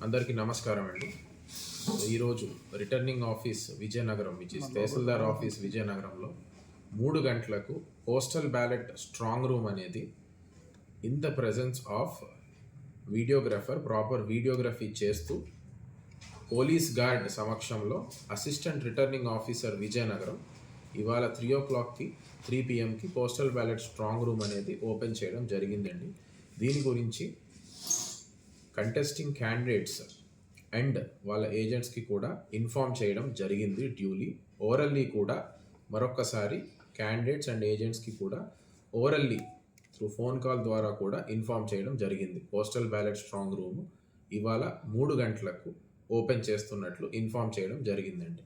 అందరికీ నమస్కారం అండి. ఈరోజు returning office Vizianagaram which is tahsildar office విజయనగరంలో 3 గంటలకు పోస్టల్ బ్యాలెట్ స్ట్రాంగ్ రూమ్ అనేది in the presence of videographer proper videography చేస్తూ పోలీస్ గార్డ్ సమక్షంలో అసిస్టెంట్ రిటర్నింగ్ ఆఫీసర్ విజయనగరం ఇవాళ 3 PM postal ballot strong room అనేది ఓపెన్ చేయడం జరిగిందండి. దీని గురించి కంటెస్టింగ్ క్యాండిడేట్స్ అండ్ వాళ్ళ ఏజెంట్స్కి కూడా ఇన్ఫామ్ చేయడం జరిగింది డ్యూలీ. ఓరల్లీ కూడా మరొక్కసారి క్యాండిడేట్స్ అండ్ ఏజెంట్స్కి కూడా ఓరల్లీ త్రూ ఫోన్ కాల్ ద్వారా కూడా ఇన్ఫామ్ చేయడం జరిగింది. పోస్టల్ బ్యాలెట్ స్ట్రాంగ్ రూమ్ ఇవాళ 3 గంటలకు ఓపెన్ చేస్తున్నట్లు ఇన్ఫామ్ చేయడం జరిగిందండి.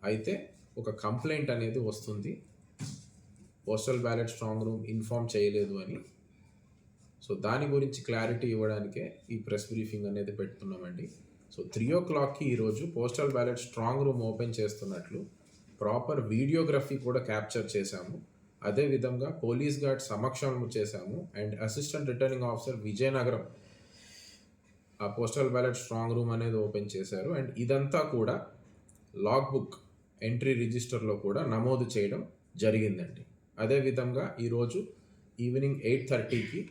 అయితే ఒక కంప్లైంట్ అనేది వస్తుంది, postal ballot strong room inform చేయలేదు అని. సో దాని గురించి క్లారిటీ ఇవ్వడానికే ఈ ప్రెస్ బ్రీఫింగ్ అనేది పెడుతున్నామండి. సో 3 o'clock ఈరోజు postal ballot strong room open చేస్తున్నట్లు ప్రాపర్ వీడియోగ్రఫీ కూడా క్యాప్చర్ చేశాము. అదేవిధంగా పోలీస్ గార్డ్ సమక్షంలో చేశాము and assistant returning officer Vizianagaram ఆ పోస్టల్ బ్యాలెట్ స్ట్రాంగ్ రూమ్ అనేది ఓపెన్ చేశారు. అండ్ ఇదంతా కూడా లాగ్ బుక్ ఎంట్రీ రిజిస్టర్లో కూడా నమోదు చేయడం జరిగిందండి. అదేవిధంగా ఈరోజు ఈవినింగ్ 8:30కి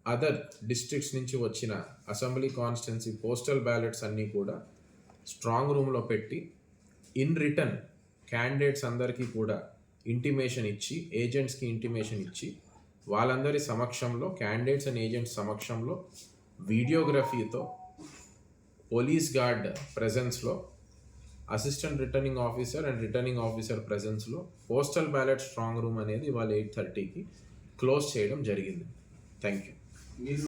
అదర్ డిస్ట్రిక్ట్స్ నుంచి వచ్చిన అసెంబ్లీ కాన్స్టిట్యున్సీ పోస్టల్ బ్యాలెట్స్ అన్నీ కూడా స్ట్రాంగ్ రూమ్లో పెట్టి ఇన్ రిటర్న్ క్యాండిడేట్స్ అందరికీ కూడా ఇంటిమేషన్ ఇచ్చి ఏజెంట్స్కి ఇంటిమేషన్ ఇచ్చి వాళ్ళందరి సమక్షంలో క్యాండిడేట్స్ అండ్ ఏజెంట్స్ సమక్షంలో వీడియోగ్రఫీతో పోలీస్ గార్డ్ ప్రెజెన్స్లో assistant returning officer and returning officer ప్రెజెన్స్లో పోస్టల్ బ్యాలెట్ స్ట్రాంగ్ రూమ్ అనేది ఇవాళ 8:30కి క్లోజ్ చేయడం జరిగింది. Thank you.